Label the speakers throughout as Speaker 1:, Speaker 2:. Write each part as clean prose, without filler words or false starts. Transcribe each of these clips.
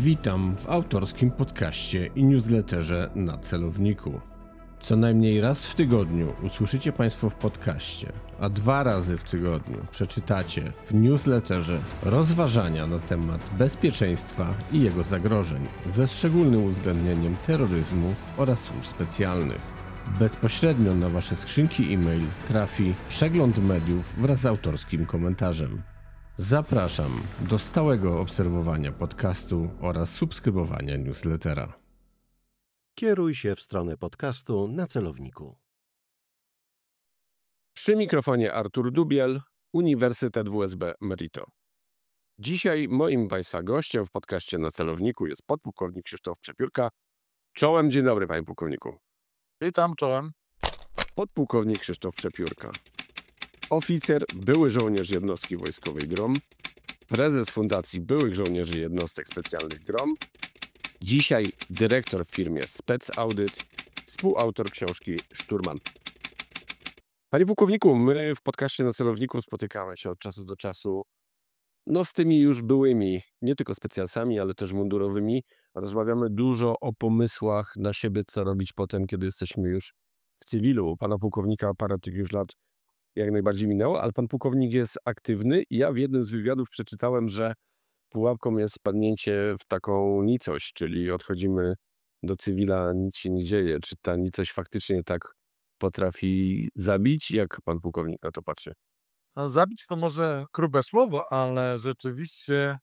Speaker 1: Witam w autorskim podcaście i newsletterze na celowniku. Co najmniej raz w tygodniu usłyszycie Państwo w podcaście, a 2 razy w tygodniu przeczytacie w newsletterze rozważania na temat bezpieczeństwa i jego zagrożeń, ze szczególnym uwzględnieniem terroryzmu oraz służb specjalnych. Bezpośrednio na Wasze skrzynki e-mail trafi przegląd mediów wraz z autorskim komentarzem. Zapraszam do stałego obserwowania podcastu oraz subskrybowania newslettera.
Speaker 2: Kieruj się w stronę podcastu na celowniku.
Speaker 3: Przy mikrofonie Artur Dubiel, Uniwersytet WSB Merito. Dzisiaj moim Państwa gościem w podcaście na celowniku jest podpułkownik Krzysztof Przepiórka. Czołem, dzień dobry Panie Pułkowniku.
Speaker 4: Witam, czołem.
Speaker 3: Podpułkownik Krzysztof Przepiórka. Oficer, były żołnierz jednostki wojskowej GROM, prezes Fundacji Byłych Żołnierzy Jednostek Specjalnych GROM, dzisiaj dyrektor w firmie Spec Audit, współautor książki Szturman. Panie pułkowniku, my w podcaście na celowniku spotykamy się od czasu do czasu z tymi już byłymi, nie tylko specjalsami, ale też mundurowymi. Rozmawiamy dużo o pomysłach na siebie, co robić potem, kiedy jesteśmy już w cywilu. U pana pułkownika parę tych już lat jak najbardziej minęło, ale pan pułkownik jest aktywny i ja w jednym z wywiadów przeczytałem, że pułapką jest wpadnięcie w taką nicość, czyli odchodzimy do cywila, nic się nie dzieje. Czy ta nicość faktycznie tak potrafi zabić? Jak pan pułkownik na to patrzy?
Speaker 4: No, zabić to może grube słowo, ale rzeczywiście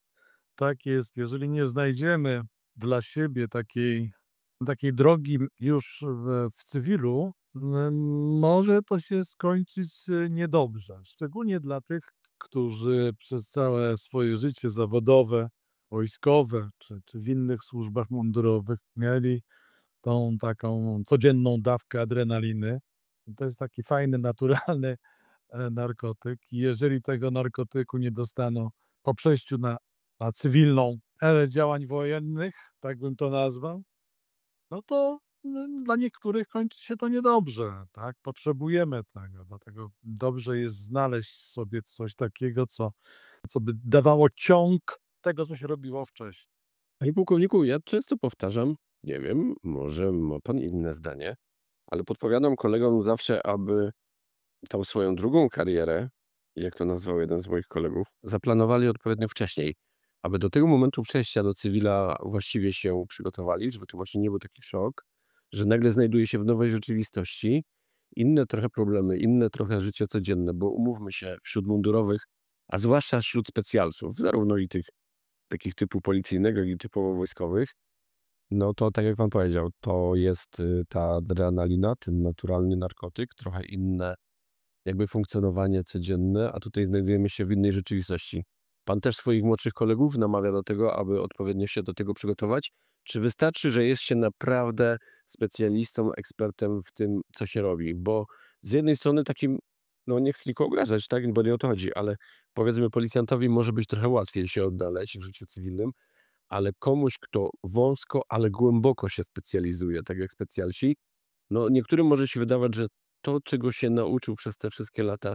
Speaker 4: tak jest. Jeżeli nie znajdziemy dla siebie takiej drogi już w cywilu, może to się skończyć niedobrze. Szczególnie dla tych, którzy przez całe swoje życie zawodowe, wojskowe czy w innych służbach mundurowych mieli tą taką codzienną dawkę adrenaliny. To jest taki fajny, naturalny narkotyk. I jeżeli tego narkotyku nie dostaną po przejściu na cywilną erę działań wojennych, tak bym to nazwał, no to dla niektórych kończy się to niedobrze, tak? Potrzebujemy tego, dlatego dobrze jest znaleźć sobie coś takiego, co by dawało ciąg tego, co się robiło wcześniej.
Speaker 3: Panie pułkowniku, ja często powtarzam, nie wiem, może ma pan inne zdanie, ale podpowiadam kolegom zawsze, aby tą swoją drugą karierę, jak to nazwał jeden z moich kolegów, zaplanowali odpowiednio wcześniej, aby do tego momentu przejścia do cywila właściwie się przygotowali, żeby to właśnie nie był taki szok, że nagle znajduje się w nowej rzeczywistości, inne trochę problemy, inne trochę życie codzienne, bo umówmy się, wśród mundurowych, a zwłaszcza wśród specjalców, zarówno i tych takich typu policyjnego, jak i typowo wojskowych, no to tak jak pan powiedział, to jest ta adrenalina, ten naturalny narkotyk, trochę inne jakby funkcjonowanie codzienne, a tutaj znajdujemy się w innej rzeczywistości. Pan też swoich młodszych kolegów namawia do tego, aby odpowiednio się do tego przygotować? Czy wystarczy, że jest się naprawdę specjalistą, ekspertem w tym, co się robi? Bo z jednej strony takim, nie chcę nikogo obrażać, tak, bo nie o to chodzi, ale powiedzmy policjantowi może być trochę łatwiej się odnaleźć w życiu cywilnym, ale komuś, kto wąsko, ale głęboko się specjalizuje, tak jak specjalsi, niektórym może się wydawać, że to, czego się nauczył przez te wszystkie lata,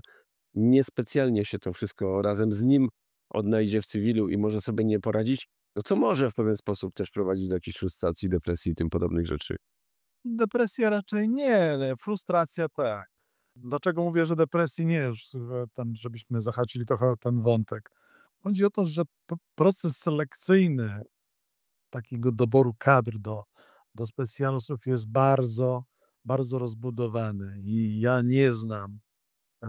Speaker 3: niespecjalnie się to wszystko razem z nim odnajdzie w cywilu i może sobie nie poradzić, co może w pewien sposób też prowadzić do jakiejś frustracji, depresji i tym podobnych rzeczy.
Speaker 4: Depresja raczej nie, frustracja tak. Dlaczego mówię, że depresji nie? Już tam, żebyśmy zahaczyli trochę o ten wątek. Chodzi o to, że proces selekcyjny takiego doboru kadr do specjalistów jest bardzo, bardzo rozbudowany i ja nie znam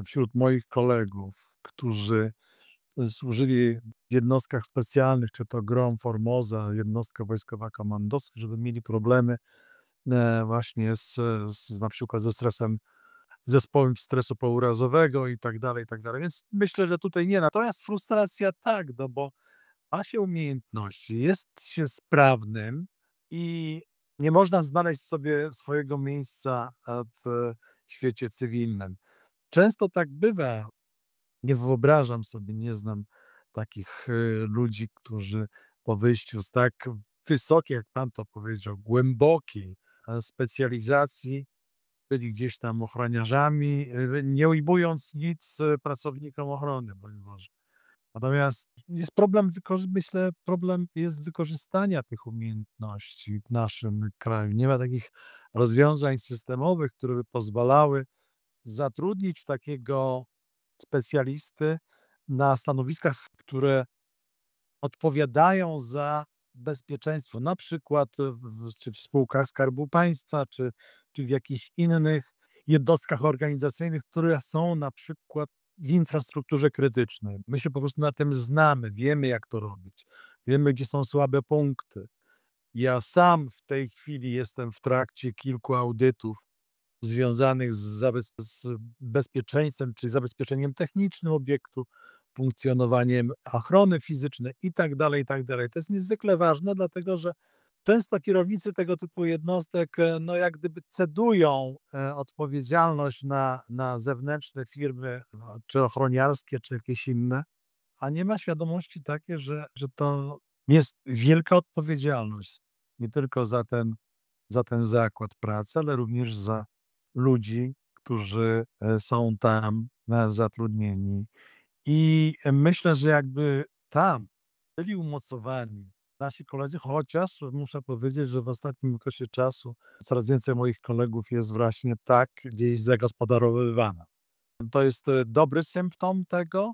Speaker 4: wśród moich kolegów, którzy służyli w jednostkach specjalnych, czy to GROM, Formosa, jednostka wojskowa komandosów, żeby mieli problemy właśnie na przykład ze stresem, zespołem stresu pourazowego i tak dalej, i tak dalej. Więc myślę, że tutaj nie. Natomiast frustracja tak, bo ma się umiejętności, jest się sprawnym i nie można znaleźć sobie swojego miejsca w świecie cywilnym. Często tak bywa. Nie wyobrażam sobie, nie znam takich ludzi, którzy po wyjściu z tak wysokiej, jak pan to powiedział, głębokiej specjalizacji byli gdzieś tam ochroniarzami, nie ujmując nic pracownikom ochrony, broń Boże. Natomiast jest problem, myślę, problem jest wykorzystania tych umiejętności w naszym kraju. Nie ma takich rozwiązań systemowych, które by pozwalały zatrudnić takiego specjalisty na stanowiskach, które odpowiadają za bezpieczeństwo, na przykład czy w spółkach Skarbu Państwa, czy w jakichś innych jednostkach organizacyjnych, które są na przykład w infrastrukturze krytycznej. My się po prostu na tym znamy, wiemy jak to robić, wiemy gdzie są słabe punkty. Ja sam w tej chwili jestem w trakcie kilku audytów związanych z bezpieczeństwem, czy zabezpieczeniem technicznym obiektu, funkcjonowaniem ochrony fizycznej i tak dalej, i tak dalej. To jest niezwykle ważne, dlatego że często kierownicy tego typu jednostek, no jak gdyby cedują odpowiedzialność na zewnętrzne firmy, no, czy ochroniarskie, czy jakieś inne, a nie ma świadomości takiej, że to jest wielka odpowiedzialność nie tylko za ten zakład pracy, ale również za ludzi, którzy są tam zatrudnieni. I myślę, że jakby tam byli umocowani nasi koledzy, chociaż muszę powiedzieć, że w ostatnim okresie czasu coraz więcej moich kolegów jest właśnie tak gdzieś zagospodarowywana. To jest dobry symptom tego,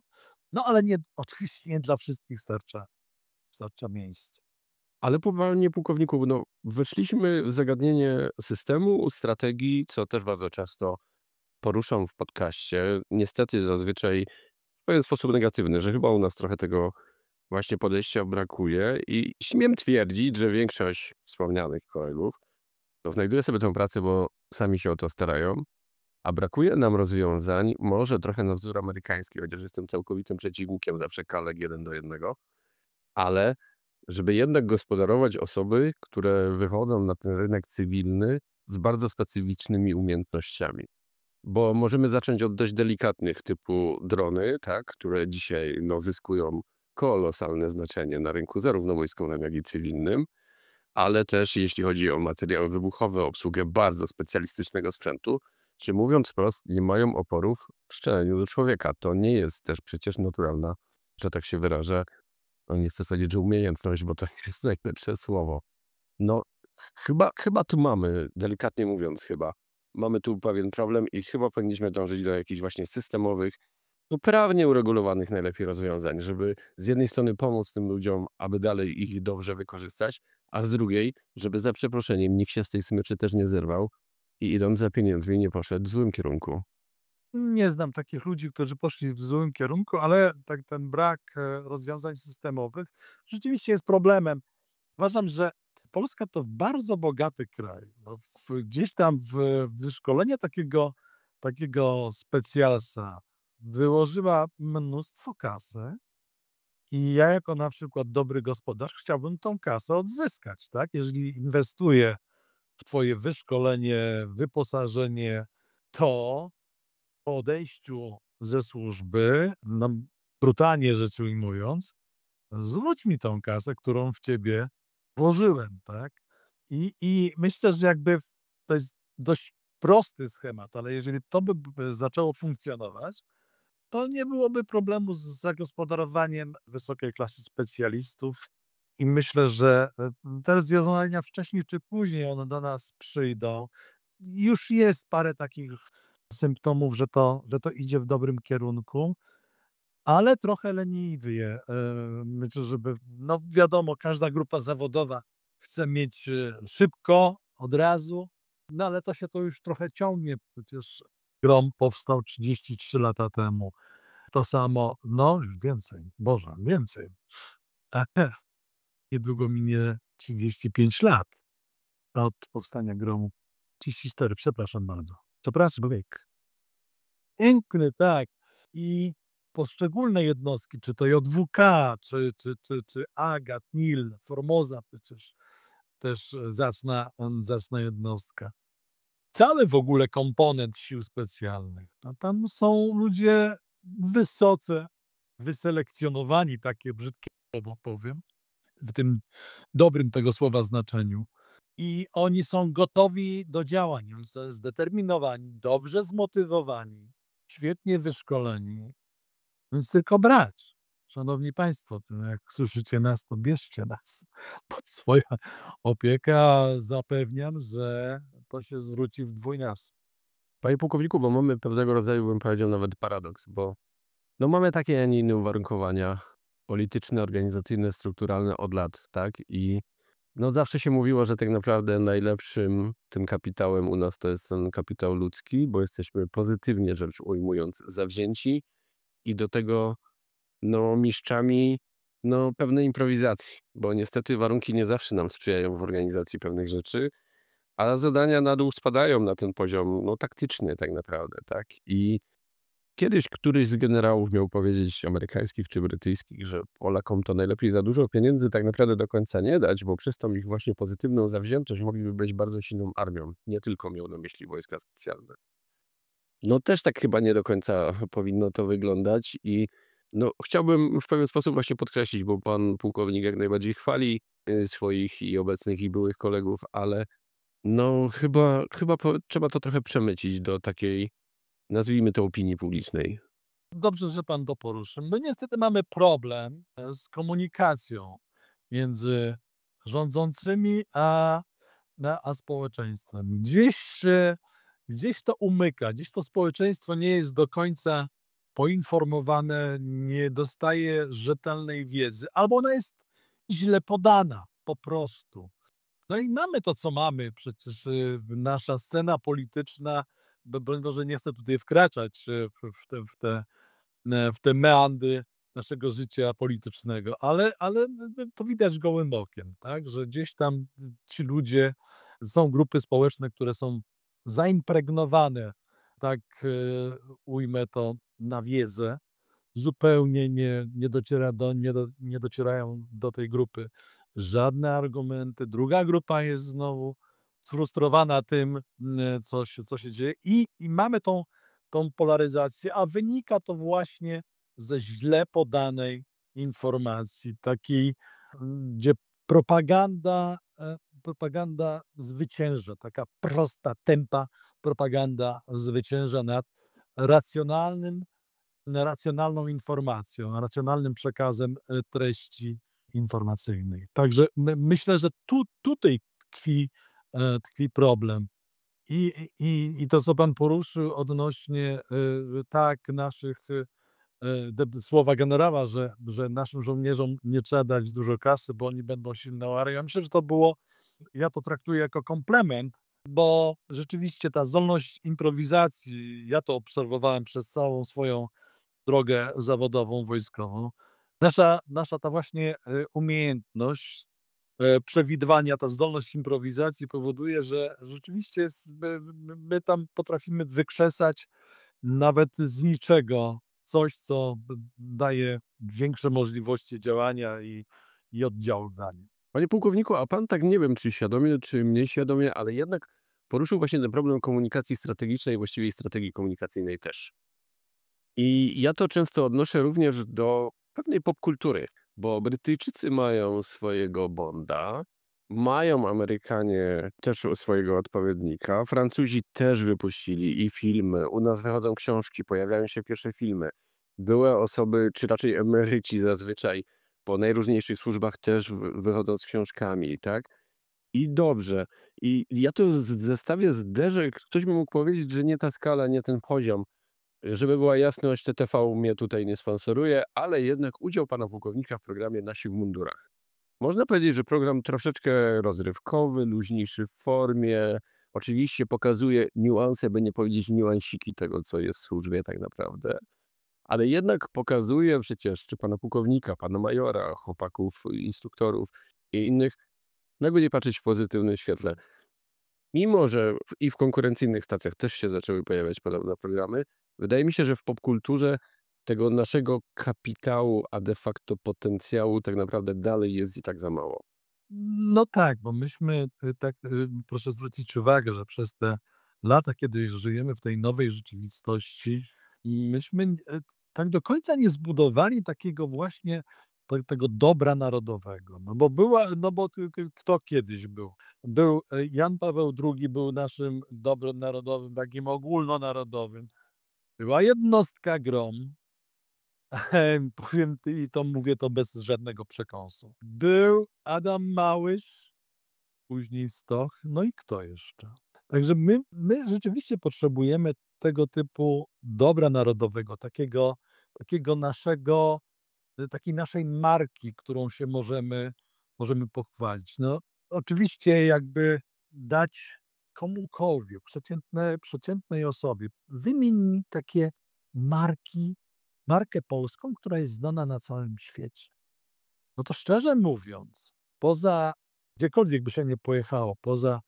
Speaker 4: no ale nie, oczywiście nie dla wszystkich starcza miejsca.
Speaker 3: Ale panie pułkowniku, no, weszliśmy w zagadnienie systemu, strategii, co też bardzo często poruszam w podcaście. Niestety zazwyczaj w pewien sposób negatywny, że chyba u nas trochę tego właśnie podejścia brakuje i śmiem twierdzić, że większość wspomnianych kolegów to znajduje sobie tę pracę, bo sami się o to starają, a brakuje nam rozwiązań, może trochę na wzór amerykański, chociaż jestem całkowitym przeciwnikiem zawsze kalek 1:1, ale żeby jednak gospodarować osoby, które wychodzą na ten rynek cywilny z bardzo specyficznymi umiejętnościami. Bo możemy zacząć od dość delikatnych typu drony, tak, które dzisiaj no, zyskują kolosalne znaczenie na rynku zarówno wojskowym, jak i cywilnym, ale też jeśli chodzi o materiały wybuchowe, obsługę bardzo specjalistycznego sprzętu, czy mówiąc wprost, nie mają oporów w szczeleniu do człowieka. To nie jest też przecież naturalna, że tak się wyrażę, no nie chcę powiedzieć, że umiejętność, bo to nie jest najlepsze słowo. No chyba tu mamy, delikatnie mówiąc mamy tu pewien problem i chyba powinniśmy dążyć do jakichś właśnie systemowych, no prawnie uregulowanych najlepiej rozwiązań, żeby z jednej strony pomóc tym ludziom, aby dalej ich dobrze wykorzystać, a z drugiej, żeby za przeproszeniem nikt się z tej smyczy też nie zerwał i idąc za pieniędzmi nie poszedł w złym kierunku.
Speaker 4: Nie znam takich ludzi, którzy poszli w złym kierunku, ale tak ten brak rozwiązań systemowych rzeczywiście jest problemem. Uważam, że Polska to bardzo bogaty kraj. No, gdzieś tam w wyszkolenie takiego specjalsa wyłożyła mnóstwo kasy i ja jako na przykład dobry gospodarz chciałbym tą kasę odzyskać, tak? Jeżeli inwestuję w twoje wyszkolenie, wyposażenie, to po odejściu ze służby, no, brutalnie rzecz ujmując, zwróć mi tą kasę, którą w ciebie włożyłem, tak? I myślę, że jakby to jest dość prosty schemat, ale jeżeli to by zaczęło funkcjonować, to nie byłoby problemu z zagospodarowaniem wysokiej klasy specjalistów i myślę, że te rozwiązania wcześniej czy później one do nas przyjdą. Już jest parę takich symptomów, że to idzie w dobrym kierunku, ale trochę leniwie. Myślę, żeby, no wiadomo, każda grupa zawodowa chce mieć szybko, od razu, no ale to już trochę ciągnie. Przecież GROM powstał 33 lata temu. To samo, no już więcej, Boże, więcej. Niedługo minie 35 lat od powstania GROM-u. 34, przepraszam bardzo. Przepraszam, wiek. Piękny, tak. I poszczególne jednostki, czy to JWK, czy AGAT, NIL, Formosa przecież też zacna jednostka. Cały w ogóle komponent sił specjalnych. No tam są ludzie wysoce wyselekcjonowani, takie brzydkie słowo powiem, w tym dobrym tego słowa znaczeniu. I oni są gotowi do działań, oni są zdeterminowani, dobrze zmotywowani, świetnie wyszkoleni, więc tylko brać. szanowni państwo, to jak słyszycie nas, to bierzcie nas pod swoją opiekę, a zapewniam, że to się zwróci w dwójnasób.
Speaker 3: Panie pułkowniku, bo mamy pewnego rodzaju, bym powiedział, nawet paradoks, bo no mamy takie, a nie inne uwarunkowania polityczne, organizacyjne, strukturalne od lat, tak? I no zawsze się mówiło, że tak naprawdę najlepszym tym kapitałem u nas to jest ten kapitał ludzki, bo jesteśmy pozytywnie rzecz ujmując zawzięci i do tego no mistrzami no pewnej improwizacji, bo niestety warunki nie zawsze nam sprzyjają w organizacji pewnych rzeczy, a zadania na dół spadają na ten poziom no taktyczny tak naprawdę, tak? I kiedyś któryś z generałów miał powiedzieć, amerykańskich czy brytyjskich, że Polakom to najlepiej za dużo pieniędzy tak naprawdę do końca nie dać, bo przez tą ich właśnie pozytywną zawziętość mogliby być bardzo silną armią. Nie tylko miał na myśli wojska specjalne. No też tak chyba nie do końca powinno to wyglądać i no chciałbym w pewien sposób właśnie podkreślić, bo pan pułkownik jak najbardziej chwali swoich i obecnych i byłych kolegów, ale no chyba trzeba to trochę przemycić do takiej, nazwijmy to, opinii publicznej.
Speaker 4: Dobrze, że pan to poruszył. My niestety mamy problem z komunikacją między rządzącymi a społeczeństwem. Gdzieś to umyka, gdzieś to społeczeństwo nie jest do końca poinformowane, nie dostaje rzetelnej wiedzy, albo ona jest źle podana po prostu. No i mamy to, co mamy. Przecież nasza scena polityczna, broń Boże, nie chcę tutaj wkraczać w te meandry naszego życia politycznego, ale to widać gołym okiem, tak? Że gdzieś tam ci ludzie, są grupy społeczne, które są zaimpregnowane, tak ujmę to, na wiedzę, zupełnie nie docierają do tej grupy żadne argumenty. Druga grupa jest znowu sfrustrowana tym, co się dzieje i mamy tą polaryzację, a wynika to właśnie ze źle podanej informacji, takiej, gdzie propaganda zwycięża, taka prosta, tępa propaganda zwycięża nad racjonalną informacją, racjonalnym przekazem treści informacyjnej. Także myślę, że tutaj tkwi problem. I to, co pan poruszył odnośnie tak naszych słowa generała, że naszym żołnierzom nie trzeba dać dużo kasy, bo oni będą silną armią. Ja myślę, że ja to traktuję jako komplement, bo rzeczywiście ta zdolność improwizacji, ja to obserwowałem przez całą swoją drogę zawodową, wojskową. Nasza ta właśnie umiejętność przewidywania, ta zdolność improwizacji powoduje, że rzeczywiście my tam potrafimy wykrzesać nawet z niczego coś, co daje większe możliwości działania i oddziaływania.
Speaker 3: Panie pułkowniku, a pan tak nie wiem, czy świadomie, czy mniej świadomie, ale jednak poruszył właśnie ten problem komunikacji strategicznej, właściwie i strategii komunikacyjnej też. I ja to często odnoszę również do pewnej popkultury, bo Brytyjczycy mają swojego Bonda, mają Amerykanie też swojego odpowiednika, Francuzi też wypuścili i filmy, u nas wychodzą książki, pojawiają się pierwsze filmy. Były osoby, czy raczej emeryci zazwyczaj, po najróżniejszych służbach też wychodzą z książkami, tak? I dobrze. I ja to zestawię, zderzę, ktoś by mógł powiedzieć, że nie ta skala, nie ten poziom. Żeby była jasność, TTV mnie tutaj nie sponsoruje, ale jednak udział pana pułkownika w programie Nasi w mundurach. Można powiedzieć, że program troszeczkę rozrywkowy, luźniejszy w formie. Oczywiście pokazuje niuanse, by nie powiedzieć niuansiki tego, co jest w służbie tak naprawdę. Ale jednak pokazuje przecież, czy pana pułkownika, pana majora, chłopaków, instruktorów i innych, no jakby nie patrzeć w pozytywnym świetle. Mimo że i w konkurencyjnych stacjach też się zaczęły pojawiać podobne programy, wydaje mi się, że w popkulturze tego naszego kapitału, a de facto potencjału tak naprawdę dalej jest i tak za mało.
Speaker 4: No tak, bo myśmy proszę zwrócić uwagę, że przez te lata, kiedy żyjemy w tej nowej rzeczywistości, myśmy tak do końca nie zbudowali takiego właśnie tego dobra narodowego. No bo kto kiedyś był? Był Jan Paweł II, był naszym dobrem narodowym, takim ogólnonarodowym. Była jednostka GROM, Powiem i to mówię to bez żadnego przekąsu. Był Adam Małysz, później Stoch, no i kto jeszcze? Także my rzeczywiście potrzebujemy tego typu dobra narodowego, takiego naszego, takiej naszej marki, którą się możemy pochwalić. No, oczywiście jakby dać komukolwiek, przeciętnej osobie, wymienić takie markę polską, która jest znana na całym świecie. No to szczerze mówiąc, gdziekolwiek by się nie pojechało, poza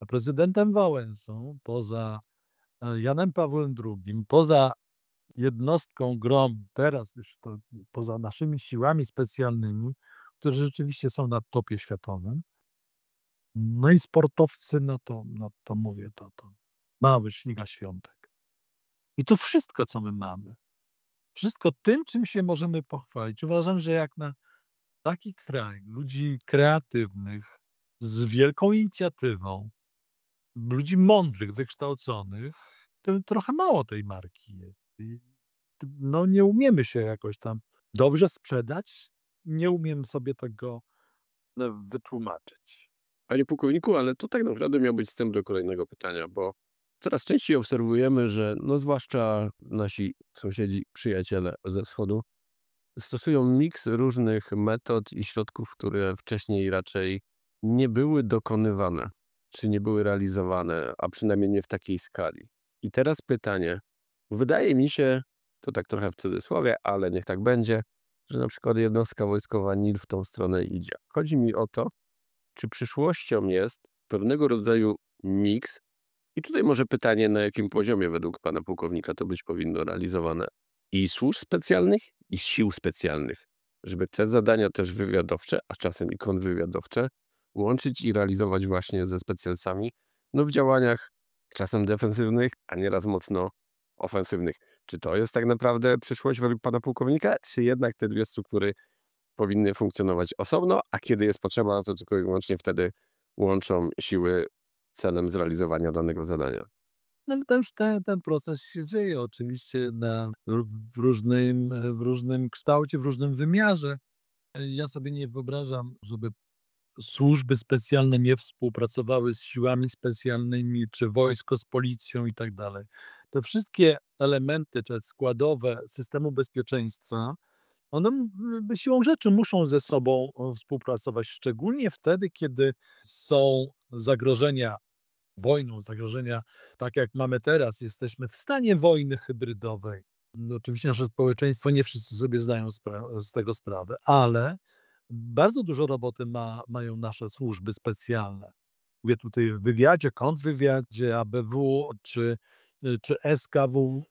Speaker 4: prezydentem Wałęsą, poza Janem Pawłem II, poza jednostką GROM, teraz już to poza naszymi siłami specjalnymi, które rzeczywiście są na topie światowym, no i sportowcy, no to mówię, to Małysz, Iga Świątek. I to wszystko, co my mamy. Wszystko tym, czym się możemy pochwalić. Uważam, że jak na taki kraj ludzi kreatywnych, z wielką inicjatywą, ludzi mądrych, wykształconych, to trochę mało tej marki jest. No nie umiemy się jakoś tam dobrze sprzedać, nie umiem sobie tego wytłumaczyć.
Speaker 3: Panie pułkowniku, ale to tak naprawdę miał być wstęp do kolejnego pytania, bo coraz częściej obserwujemy, że no zwłaszcza nasi sąsiedzi, przyjaciele ze wschodu stosują miks różnych metod i środków, które wcześniej raczej nie były dokonywane, czy nie były realizowane, a przynajmniej nie w takiej skali. I teraz pytanie, wydaje mi się, to tak trochę w cudzysłowie, ale niech tak będzie, że na przykład jednostka wojskowa NIL w tą stronę idzie. Chodzi mi o to, czy przyszłością jest pewnego rodzaju miks, i tutaj może pytanie, na jakim poziomie według pana pułkownika to być powinno realizowane, i służb specjalnych, i sił specjalnych, żeby te zadania też wywiadowcze, a czasem i kontrwywiadowcze, łączyć i realizować właśnie ze specjalcami, no w działaniach czasem defensywnych, a nieraz mocno ofensywnych. Czy to jest tak naprawdę przyszłość według pana pułkownika, czy jednak te dwie struktury powinny funkcjonować osobno, a kiedy jest potrzeba, to tylko i wyłącznie wtedy łączą siły celem zrealizowania danego zadania?
Speaker 4: No ale też ten proces się dzieje oczywiście w różnym kształcie, w różnym wymiarze. Ja sobie nie wyobrażam, żeby służby specjalne nie współpracowały z siłami specjalnymi, czy wojsko z policją i tak dalej. Te wszystkie elementy, te składowe systemu bezpieczeństwa, one siłą rzeczy muszą ze sobą współpracować, szczególnie wtedy, kiedy są zagrożenia wojną, zagrożenia tak jak mamy teraz. Jesteśmy w stanie wojny hybrydowej. No, oczywiście nasze społeczeństwo, nie wszyscy sobie zdają z tego sprawę, ale bardzo dużo roboty mają nasze służby specjalne. Mówię tutaj w wywiadzie, kontrwywiadzie, ABW czy SKW,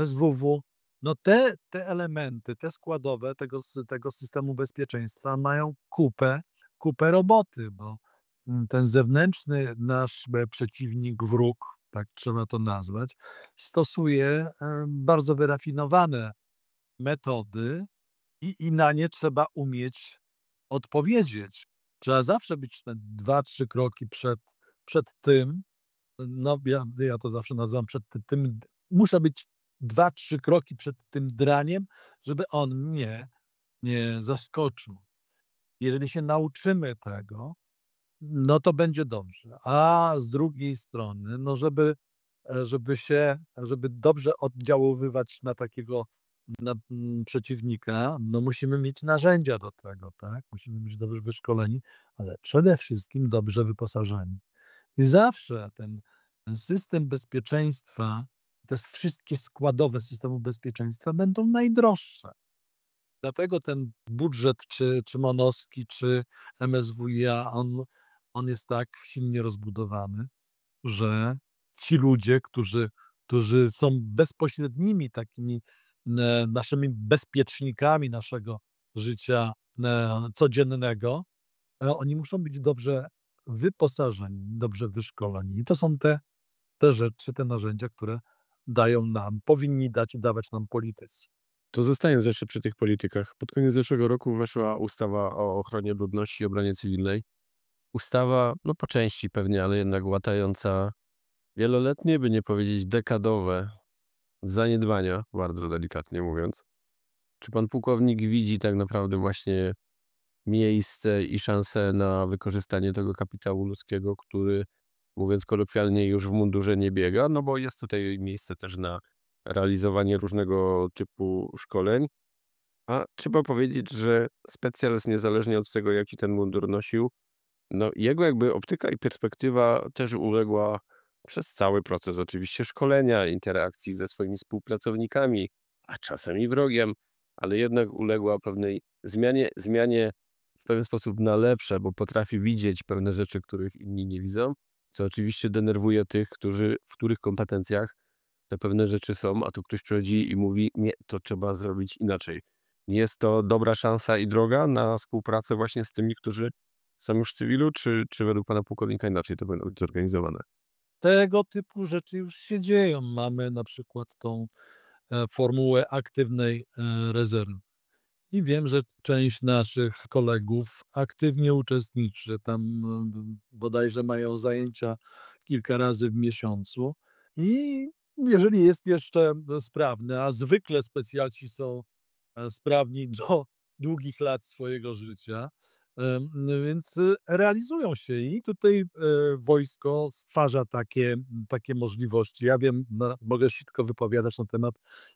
Speaker 4: SWW. No te elementy, te składowe tego systemu bezpieczeństwa mają kupę roboty, bo ten zewnętrzny nasz przeciwnik, wróg, tak trzeba to nazwać, stosuje bardzo wyrafinowane metody i na nie trzeba umieć odpowiedzieć. Trzeba zawsze być te 2-3 kroki przed tym, no ja to zawsze nazywam tym, muszę być 2-3 kroki przed tym draniem, żeby on mnie nie zaskoczył. Jeżeli się nauczymy tego, no to będzie dobrze. A z drugiej strony, no żeby dobrze oddziaływać na takiego przeciwnika, no musimy mieć narzędzia do tego, tak? Musimy być dobrze wyszkoleni, ale przede wszystkim dobrze wyposażeni. I zawsze ten system bezpieczeństwa, te wszystkie składowe systemu bezpieczeństwa będą najdroższe. Dlatego ten budżet, czy MON-owski, czy MSWiA, on jest tak silnie rozbudowany, że ci ludzie, którzy są bezpośrednimi takimi naszymi bezpiecznikami naszego życia codziennego, oni muszą być dobrze wyposażeni, dobrze wyszkoleni. I to są te rzeczy, te narzędzia, które powinni dawać nam politycy.
Speaker 3: To zostając jeszcze przy tych politykach, pod koniec zeszłego roku weszła ustawa o ochronie ludności i obronie cywilnej. Ustawa, no po części pewnie, ale jednak łatająca wieloletnie, by nie powiedzieć dekadowe zaniedbania, bardzo delikatnie mówiąc, Czy pan pułkownik widzi tak naprawdę właśnie miejsce i szansę na wykorzystanie tego kapitału ludzkiego, który, mówiąc kolokwialnie, już w mundurze nie biega? No bo jest tutaj miejsce też na realizowanie różnego typu szkoleń. A trzeba powiedzieć, że specjalist, niezależnie od tego, jaki ten mundur nosił, no jego jakby optyka i perspektywa też uległa przez cały proces oczywiście szkolenia, interakcji ze swoimi współpracownikami, a czasem i wrogiem, ale jednak uległa pewnej zmianie w pewien sposób na lepsze, bo potrafi widzieć pewne rzeczy, których inni nie widzą, co oczywiście denerwuje tych, w których kompetencjach te pewne rzeczy są, a tu ktoś przychodzi i mówi, nie, to trzeba zrobić inaczej. Jest to dobra szansa i droga na współpracę właśnie z tymi, którzy są już w cywilu, czy według pana pułkownika inaczej to będą być zorganizowane?
Speaker 4: Tego typu rzeczy już się dzieją. Mamy na przykład tą formułę aktywnej rezerwy. I wiem, że część naszych kolegów aktywnie uczestniczy. Tam bodajże mają zajęcia kilka razy w miesiącu. I jeżeli jest jeszcze sprawny, a zwykle specjalci są sprawni do długich lat swojego życia, więc realizują się i tutaj wojsko stwarza takie możliwości. Ja wiem, mogę się tylko wypowiadać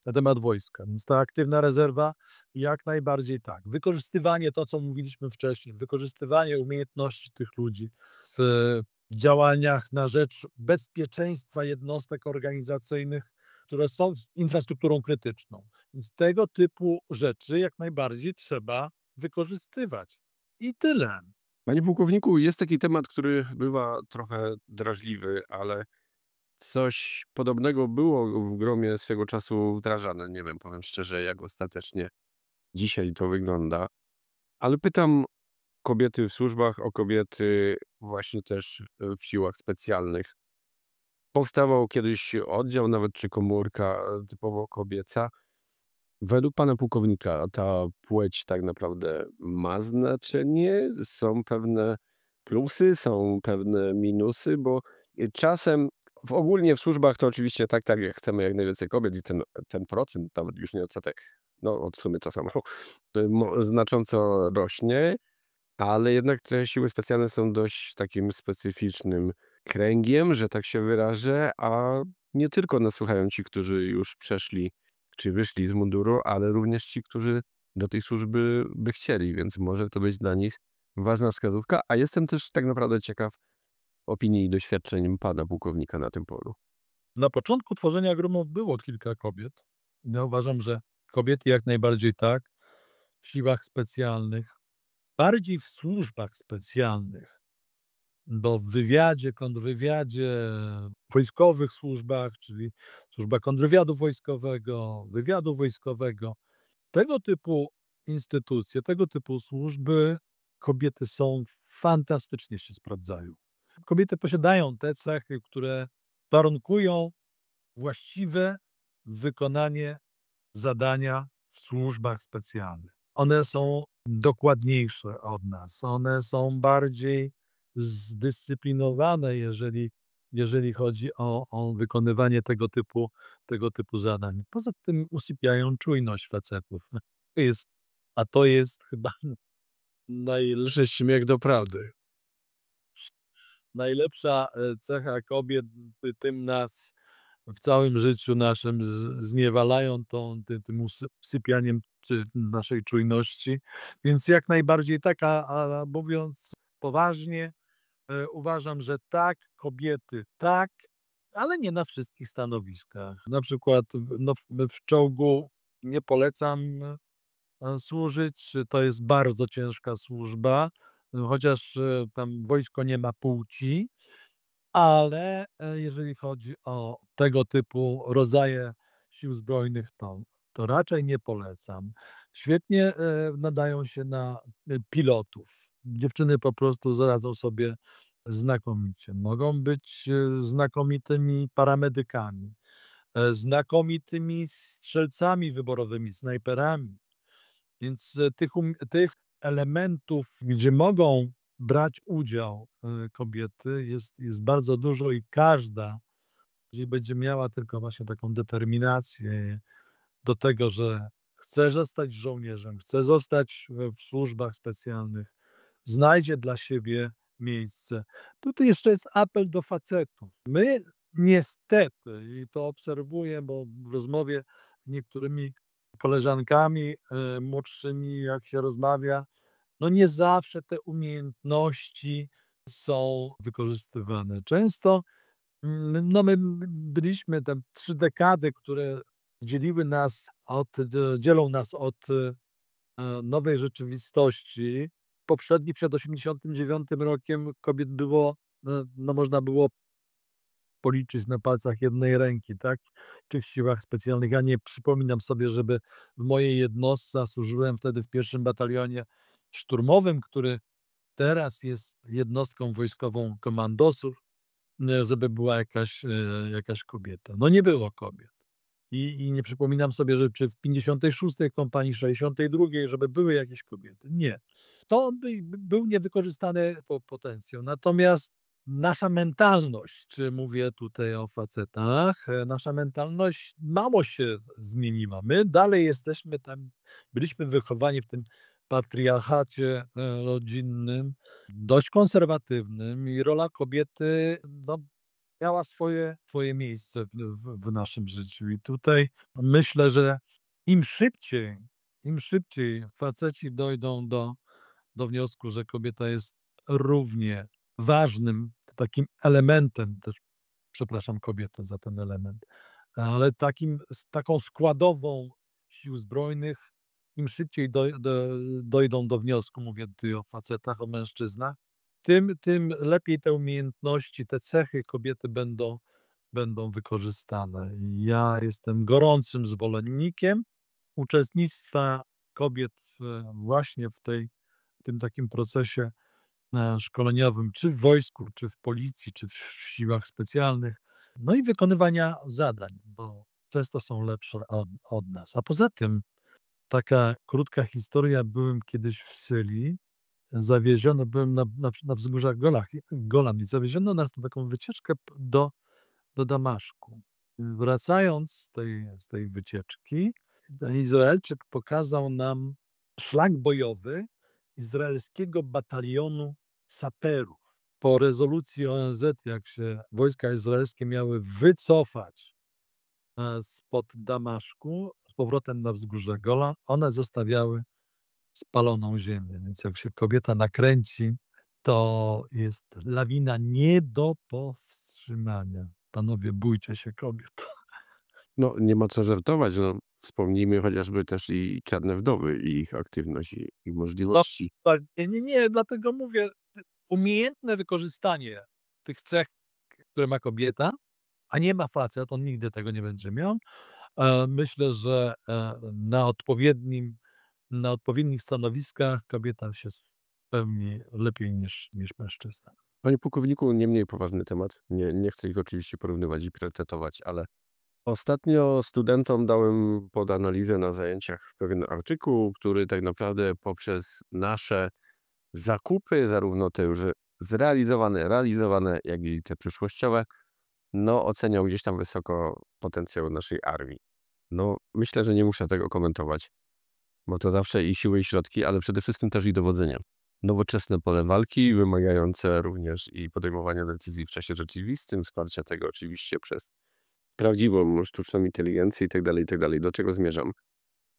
Speaker 4: na temat wojska, więc ta aktywna rezerwa jak najbardziej tak. Wykorzystywanie, to co mówiliśmy wcześniej, wykorzystywanie umiejętności tych ludzi w działaniach na rzecz bezpieczeństwa jednostek organizacyjnych, które są infrastrukturą krytyczną. Więc tego typu rzeczy jak najbardziej trzeba wykorzystywać. I tyle.
Speaker 3: Panie pułkowniku, jest taki temat, który bywa trochę drażliwy, ale coś podobnego było w gromie swego czasu wdrażane. Nie wiem, powiem szczerze, jak ostatecznie dzisiaj to wygląda. Ale pytam kobiety w służbach o kobiety właśnie też w siłach specjalnych. Powstawał kiedyś oddział, nawet czy komórka typowo kobieca. Według pana pułkownika ta płeć tak naprawdę ma znaczenie? Są pewne plusy, są pewne minusy, bo czasem ogólnie w służbach to oczywiście tak jak chcemy jak najwięcej kobiet i ten procent, nawet już nie odsetek, no w sumie to samo, znacząco rośnie, ale jednak te siły specjalne są dość takim specyficznym kręgiem, że tak się wyrażę, a nie tylko nasłuchają ci, którzy już przeszli czy wyszli z munduru, ale również ci, którzy do tej służby by chcieli, więc może to być dla nich ważna wskazówka, a jestem też tak naprawdę ciekaw opinii i doświadczeń pana pułkownika na tym polu.
Speaker 4: Na początku tworzenia gromów było kilka kobiet. Ja uważam, że kobiety jak najbardziej tak, w siłach specjalnych, bardziej w służbach specjalnych, bo w wywiadzie, kontrwywiadzie, wojskowych służbach, czyli służba kontrwywiadu wojskowego, wywiadu wojskowego, tego typu instytucje, tego typu służby, kobiety są fantastycznie się sprawdzają. Kobiety posiadają te cechy, które warunkują właściwe wykonanie zadania w służbach specjalnych. One są dokładniejsze od nas, one są bardziej zdyscyplinowane, jeżeli chodzi o wykonywanie tego typu zadań. Poza tym usypiają czujność facetów. To jest chyba najlepsza
Speaker 3: Śmiech do prawdy.
Speaker 4: cecha kobiet, tym nas w całym życiu naszym zniewalają tym usypianiem naszej czujności. Więc jak najbardziej tak, a mówiąc poważnie, uważam, że tak, kobiety tak, ale nie na wszystkich stanowiskach. Na przykład w czołgu nie polecam służyć, to jest bardzo ciężka służba, chociaż tam wojsko nie ma płci, ale jeżeli chodzi o tego typu rodzaje sił zbrojnych, to raczej nie polecam. Świetnie nadają się na pilotów. Dziewczyny po prostu radzą sobie znakomicie. Mogą być znakomitymi paramedykami, znakomitymi strzelcami wyborowymi, snajperami. Więc tych elementów, gdzie mogą brać udział kobiety, jest bardzo dużo i każda, jeżeli będzie miała tylko właśnie taką determinację do tego, że chce zostać żołnierzem, chce zostać w służbach specjalnych, znajdzie dla siebie miejsce. Tutaj jeszcze jest apel do facetów. My niestety, i to obserwuję, bo w rozmowie z niektórymi koleżankami młodszymi, jak się rozmawia, no nie zawsze te umiejętności są wykorzystywane. Często no my byliśmy tam 3 dekady, które dzielą nas od nowej rzeczywistości. Poprzedni przed 89 rokiem kobiet było, no można było policzyć na palcach jednej ręki, tak? Czy w siłach specjalnych. Ja nie przypominam sobie, żeby w mojej jednostce, a służyłem wtedy w 1. batalionie szturmowym, który teraz jest jednostką wojskową komandosów, żeby była jakaś kobieta. No nie było kobiet. I nie przypominam sobie, że czy w 56. kompanii, 62., żeby były jakieś kobiety. Nie. To był niewykorzystany potencjał. Natomiast nasza mentalność, czy mówię tutaj o facetach, nasza mentalność mało się zmieniła. My dalej jesteśmy tam, byliśmy wychowani w tym patriarchacie rodzinnym, dość konserwatywnym i rola kobiety no, miała swoje miejsce w naszym życiu. I tutaj myślę, że im szybciej faceci dojdą do wniosku, że kobieta jest równie ważnym takim elementem, też przepraszam kobietę za ten element, ale taką składową sił zbrojnych, im szybciej dojdą do wniosku, mówię tutaj o facetach, o mężczyznach, tym lepiej te umiejętności, te cechy kobiety będą wykorzystane. I ja jestem gorącym zwolennikiem uczestnictwa kobiet właśnie w tym takim procesie szkoleniowym, czy w wojsku, czy w policji, czy w siłach specjalnych, no i wykonywania zadań, bo często są lepsze od nas. A poza tym taka krótka historia, byłem kiedyś w Syrii, byłem na wzgórzach Golan i zawieziono nas na taką wycieczkę do Damaszku. Wracając z tej wycieczki, Izraelczyk pokazał nam szlak bojowy izraelskiego batalionu saperów. Po rezolucji ONZ, jak się wojska izraelskie miały wycofać spod Damaszku z powrotem na wzgórze Golan, one zostawiały spaloną ziemię. Więc jak się kobieta nakręci, to jest lawina nie do powstrzymania. Panowie, bójcie się kobiet.
Speaker 3: No, nie ma co żartować. No, wspomnijmy chociażby też i Czarne Wdowy i ich aktywność i możliwości.
Speaker 4: Nie, dlatego mówię, umiejętne wykorzystanie tych cech, które ma kobieta, a nie ma facet, on nigdy tego nie będzie miał. Myślę, że na odpowiednich stanowiskach kobieta się spełni lepiej niż mężczyzna.
Speaker 3: Panie pułkowniku, nie mniej poważny temat. Nie chcę ich oczywiście porównywać i priorytetować, ale ostatnio studentom dałem pod analizę na zajęciach pewien artykuł, który tak naprawdę poprzez nasze zakupy, zarówno te już realizowane, jak i te przyszłościowe, no oceniał gdzieś tam wysoko potencjał naszej armii. No myślę, że nie muszę tego komentować, bo to zawsze i siły, i środki, ale przede wszystkim też i dowodzenie. Nowoczesne pole walki, wymagające również i podejmowania decyzji w czasie rzeczywistym, wsparcia tego oczywiście przez prawdziwą sztuczną inteligencję itd., itd. Do czego zmierzam?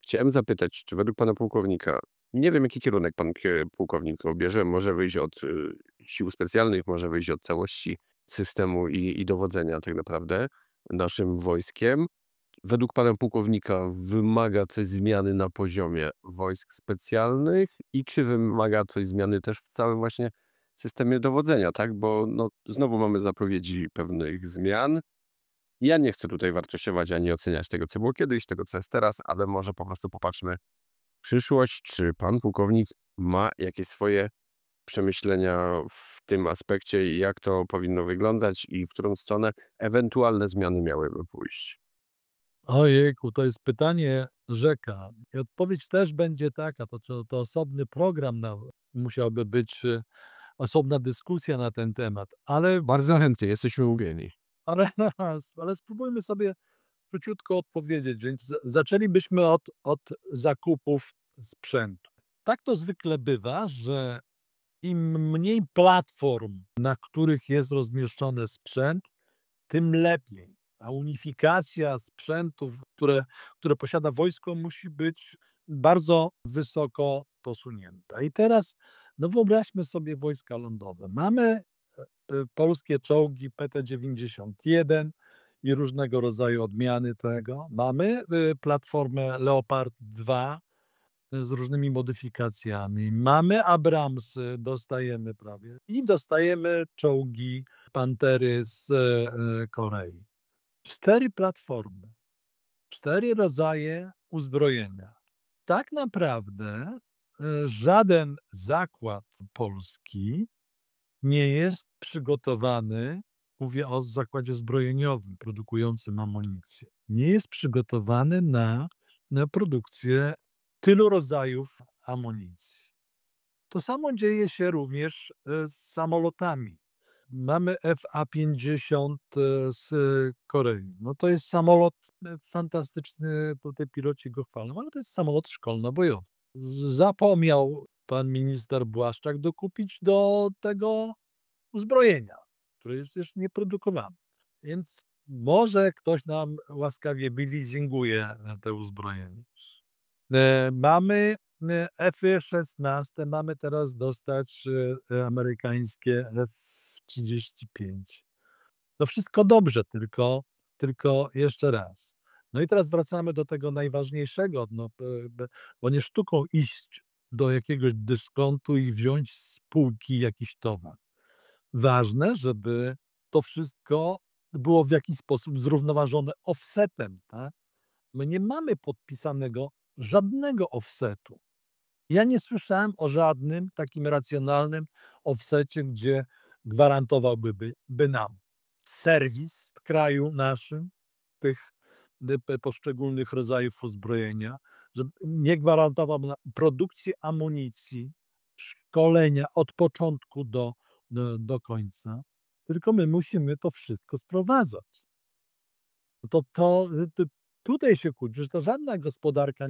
Speaker 3: Chciałem zapytać, czy według pana pułkownika, nie wiem jaki kierunek pan pułkownik obierze, może wyjść od sił specjalnych, może wyjść od całości systemu i dowodzenia tak naprawdę naszym wojskiem. Według pana pułkownika wymaga coś zmiany na poziomie wojsk specjalnych i czy wymaga coś zmiany też w całym właśnie systemie dowodzenia, tak? Bo no, znowu mamy zapowiedzi pewnych zmian. Ja nie chcę tutaj wartościować ani oceniać tego, co było kiedyś, tego, co jest teraz, ale może po prostu popatrzmy w przyszłość. Czy pan pułkownik ma jakieś swoje przemyślenia w tym aspekcie, jak to powinno wyglądać i w którą stronę ewentualne zmiany miałyby pójść?
Speaker 4: Ojejku, to jest pytanie rzeka. I odpowiedź też będzie taka, to osobny program, musiałby być osobna dyskusja na ten temat, ale
Speaker 3: Bardzo chętnie, jesteśmy umówieni.
Speaker 4: ale spróbujmy sobie króciutko odpowiedzieć, więc zaczęlibyśmy od zakupów sprzętu. Tak to zwykle bywa, że im mniej platform, na których jest rozmieszczony sprzęt, tym lepiej. A unifikacja sprzętów, które posiada wojsko, musi być bardzo wysoko posunięta. I teraz wyobraźmy sobie wojska lądowe. Mamy polskie czołgi PT-91 i różnego rodzaju odmiany tego. Mamy platformę Leopard 2 z różnymi modyfikacjami. Mamy Abramsy, dostajemy prawie. I dostajemy czołgi Pantery z Korei. 4 platformy, 4 rodzaje uzbrojenia. Tak naprawdę żaden zakład polski nie jest przygotowany, mówię o zakładzie zbrojeniowym produkującym amunicję, nie jest przygotowany na produkcję tylu rodzajów amunicji. To samo dzieje się również z samolotami. Mamy FA-50 z Korei. To jest samolot fantastyczny, tutaj piloci go chwalą, ale to jest samolot szkolno-bojowy. Zapomniał pan minister Błaszczak dokupić do tego uzbrojenia, które jest jeszcze nieprodukowane. Więc może ktoś nam łaskawie wyleasinguje te uzbrojenie. Mamy F-16, mamy teraz dostać amerykańskie F-35. To wszystko dobrze, tylko jeszcze raz. I teraz wracamy do tego najważniejszego, bo nie sztuką iść do jakiegoś dyskontu i wziąć z półki jakiś towar. Ważne, żeby to wszystko było w jakiś sposób zrównoważone offsetem. Tak? My nie mamy podpisanego żadnego offsetu. Ja nie słyszałem o żadnym takim racjonalnym offsecie, gdzie gwarantowałby nam serwis w kraju naszym tych poszczególnych rodzajów uzbrojenia, że nie gwarantował nam produkcji amunicji, szkolenia od początku do końca, tylko my musimy to wszystko sprowadzać. Tutaj się kłóci, że to żadna gospodarka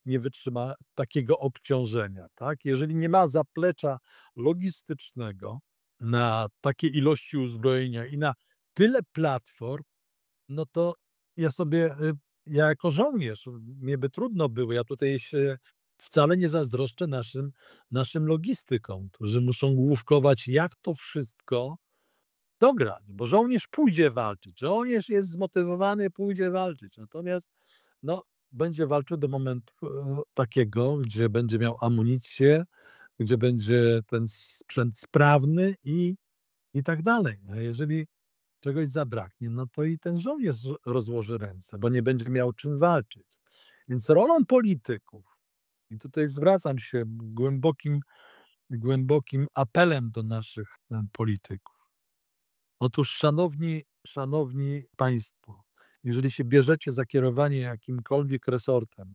Speaker 4: nie wytrzyma takiego obciążenia. Tak? Jeżeli nie ma zaplecza logistycznego na takie ilości uzbrojenia i na tyle platform, to ja jako żołnierz, mnie by trudno było, ja tutaj się wcale nie zazdroszczę naszym logistykom, którzy muszą główkować, jak to wszystko dograć, bo żołnierz pójdzie walczyć, żołnierz jest zmotywowany, pójdzie walczyć, natomiast będzie walczył do momentu takiego, gdzie będzie miał amunicję, gdzie będzie ten sprzęt sprawny i tak dalej. A jeżeli czegoś zabraknie, to i ten żołnierz rozłoży ręce, bo nie będzie miał czym walczyć. Więc rolą polityków, i tutaj zwracam się głębokim apelem do naszych polityków. Otóż, szanowni państwo, jeżeli się bierzecie za kierowanie jakimkolwiek resortem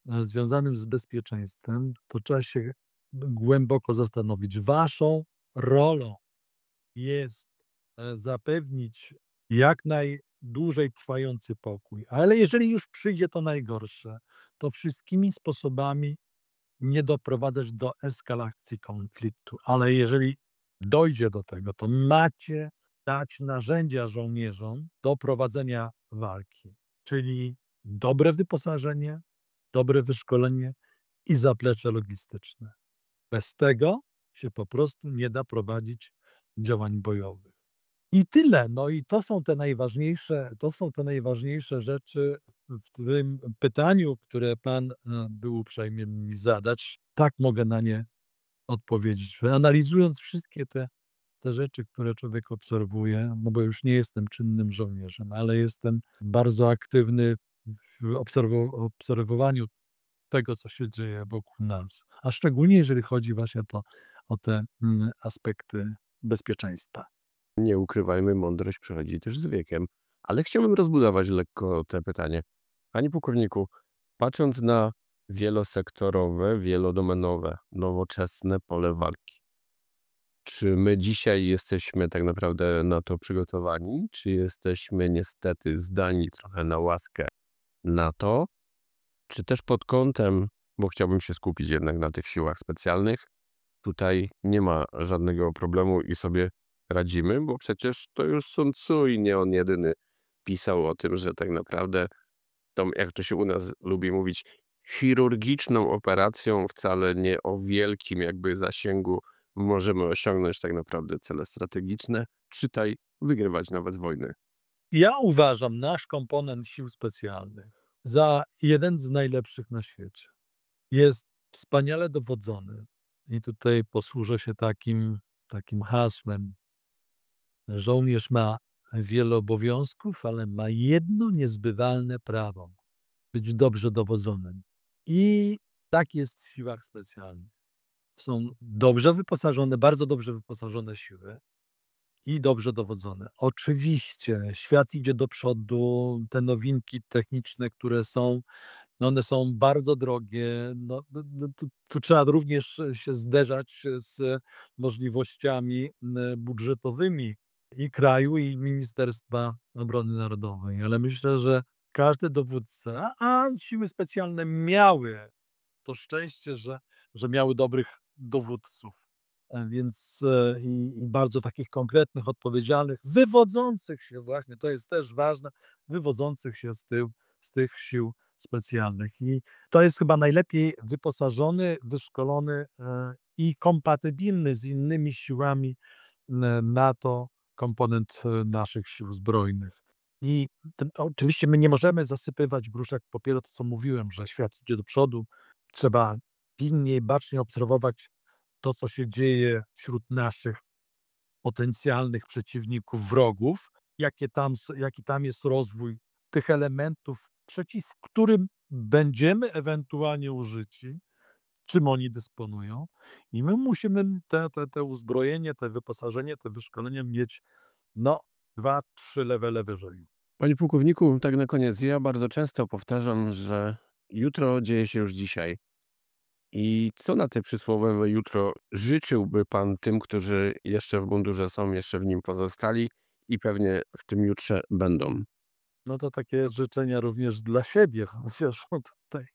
Speaker 4: związanym z bezpieczeństwem, to trzeba się głęboko zastanowić. Waszą rolą jest zapewnić jak najdłużej trwający pokój, ale jeżeli już przyjdzie to najgorsze, to wszystkimi sposobami nie doprowadzać do eskalacji konfliktu. Ale jeżeli dojdzie do tego, to macie dać narzędzia żołnierzom do prowadzenia walki, czyli dobre wyposażenie, dobre wyszkolenie i zaplecze logistyczne. Bez tego się po prostu nie da prowadzić działań bojowych. I tyle. I to są te najważniejsze rzeczy w tym pytaniu, które pan był uprzejmy mi zadać. Tak mogę na nie odpowiedzieć. Analizując wszystkie te rzeczy, które człowiek obserwuje, bo już nie jestem czynnym żołnierzem, ale jestem bardzo aktywny w obserwowaniu tego, co się dzieje wokół nas, a szczególnie jeżeli chodzi właśnie o te aspekty bezpieczeństwa.
Speaker 3: Nie ukrywajmy, mądrość przychodzi też z wiekiem. Ale chciałbym rozbudować lekko te pytanie. Panie pułkowniku, patrząc na wielosektorowe, wielodomenowe, nowoczesne pole walki, Czy my dzisiaj jesteśmy tak naprawdę na to przygotowani? Czy jesteśmy niestety zdani trochę na łaskę na to? Czy też pod kątem, bo chciałbym się skupić jednak na tych siłach specjalnych, tutaj nie ma żadnego problemu i sobie radzimy, bo przecież to już Sun Tzu i nie on jedyny pisał o tym, że tak naprawdę tą, jak to się u nas lubi mówić, chirurgiczną operacją, wcale nie o wielkim jakby zasięgu, możemy osiągnąć tak naprawdę cele strategiczne, czytaj, wygrywać nawet wojny.
Speaker 4: Ja uważam nasz komponent sił specjalnych za jeden z najlepszych na świecie. Jest wspaniale dowodzony i tutaj posłużę się takim hasłem. Żołnierz ma wiele obowiązków, ale ma jedno niezbywalne prawo: być dobrze dowodzonym. I tak jest w siłach specjalnych. Są dobrze wyposażone, bardzo dobrze wyposażone siły i dobrze dowodzone. Oczywiście świat idzie do przodu, te nowinki techniczne, które są, one są bardzo drogie. Tu trzeba również się zderzać z możliwościami budżetowymi i kraju, i Ministerstwa Obrony Narodowej. Ale myślę, że każdy dowódca, a siły specjalne miały to szczęście, że miały dobrych dowódców. Więc i bardzo takich konkretnych, odpowiedzialnych, wywodzących się właśnie, to jest też ważne, wywodzących się z tych sił specjalnych. I to jest chyba najlepiej wyposażony, wyszkolony i kompatybilny z innymi siłami NATO komponent naszych sił zbrojnych. I oczywiście my nie możemy zasypywać gruszek popiołem, to co mówiłem, że świat idzie do przodu, trzeba pilnie i bacznie obserwować to, co się dzieje wśród naszych potencjalnych przeciwników, wrogów, jaki tam jest rozwój tych elementów, przeciw którym będziemy ewentualnie użyci, czym oni dysponują. I my musimy te uzbrojenie, te wyposażenie, te wyszkolenie mieć 2-3 levele wyżej.
Speaker 3: Panie pułkowniku, tak na koniec, ja bardzo często powtarzam, że jutro dzieje się już dzisiaj. I co na te przysłowiowe jutro życzyłby pan tym, którzy jeszcze w mundurze są, jeszcze w nim pozostali i pewnie w tym jutrze będą?
Speaker 4: No to takie życzenia również dla siebie, chociaż tutaj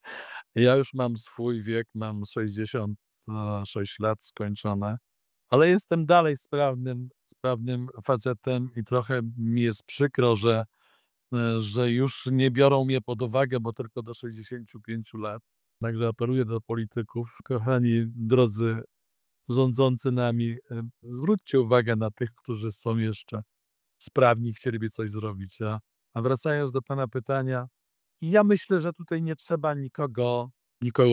Speaker 4: ja już mam swój wiek, mam 66 lat skończone, ale jestem dalej sprawnym facetem i trochę mi jest przykro, że już nie biorą mnie pod uwagę, bo tylko do 65 lat. Także apeluję do polityków, kochani drodzy rządzący nami, zwróćcie uwagę na tych, którzy są jeszcze sprawni i chcieliby coś zrobić. A wracając do pana pytania, ja myślę, że tutaj nie trzeba nikogo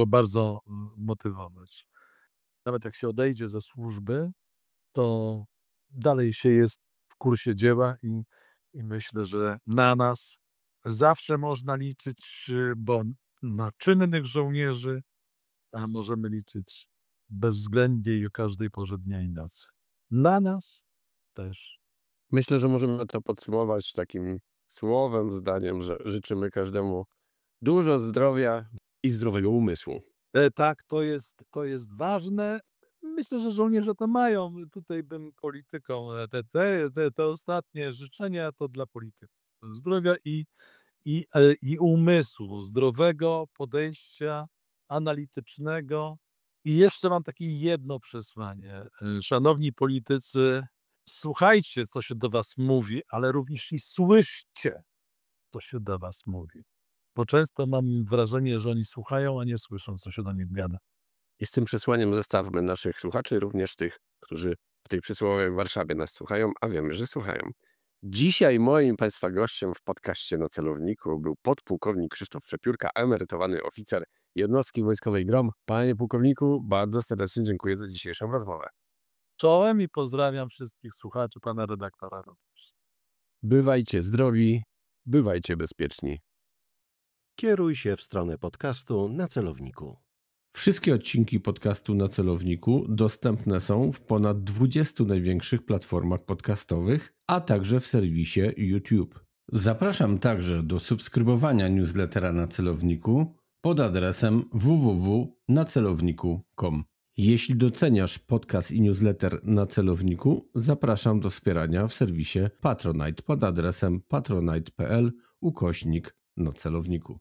Speaker 4: bardzo motywować. Nawet jak się odejdzie ze służby, to dalej się jest w kursie dzieła i myślę, że na nas zawsze można liczyć, bo na czynnych żołnierzy, a możemy liczyć bezwzględnie i o każdej porze dnia i nocy. Na nas też.
Speaker 3: Myślę, że możemy to podsumować takim słowem, zdaniem, że życzymy każdemu dużo zdrowia i zdrowego umysłu.
Speaker 4: Tak, to jest ważne. Myślę, że żołnierze to mają. Tutaj bym polityką, te ostatnie życzenia to dla polityków. Zdrowia i umysłu, zdrowego podejścia analitycznego. I jeszcze mam takie jedno przesłanie. Szanowni politycy, słuchajcie, co się do was mówi, ale również i słyszcie, co się do was mówi. Bo często mam wrażenie, że oni słuchają, a nie słyszą, co się do nich gada.
Speaker 3: I z tym przesłaniem zostawmy naszych słuchaczy, również tych, którzy w tej przysłowiowej Warszawie nas słuchają, a wiemy, że słuchają. Dzisiaj moim Państwa gościem w podcaście Na Celowniku był podpułkownik Krzysztof Przepiórka, emerytowany oficer jednostki wojskowej GROM. Panie pułkowniku, bardzo serdecznie dziękuję za dzisiejszą rozmowę.
Speaker 4: Czołem i pozdrawiam wszystkich słuchaczy, pana redaktora również.
Speaker 3: Bywajcie zdrowi, bywajcie bezpieczni.
Speaker 2: Kieruj się w stronę podcastu Na Celowniku.
Speaker 1: Wszystkie odcinki podcastu Na Celowniku dostępne są w ponad 20 największych platformach podcastowych, a także w serwisie YouTube. Zapraszam także do subskrybowania newslettera Na Celowniku pod adresem www.nacelowniku.com. Jeśli doceniasz podcast i newsletter na celowniku, zapraszam do wspierania w serwisie Patronite pod adresem patronite.pl/na celowniku.